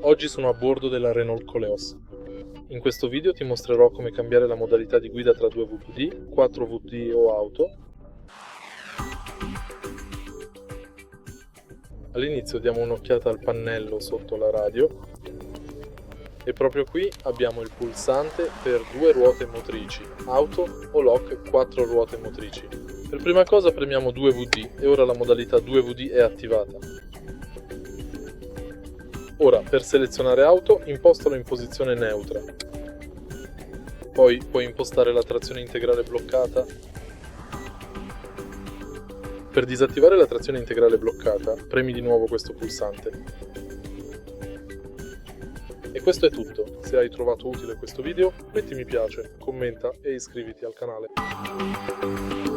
Oggi sono a bordo della Renault Koleos. In questo video ti mostrerò come cambiare la modalità di guida tra 2 VPD, 4 VPD o auto. All'inizio diamo un'occhiata al pannello sotto la radio e proprio qui abbiamo il pulsante per 2 ruote motrici, auto o lock 4 ruote motrici. Per prima cosa premiamo 2VD e ora la modalità 2VD è attivata. Ora, per selezionare auto, impostalo in posizione neutra. Poi puoi impostare la trazione integrale bloccata. Per disattivare la trazione integrale bloccata, premi di nuovo questo pulsante. E questo è tutto. Se hai trovato utile questo video, metti mi piace, commenta e iscriviti al canale.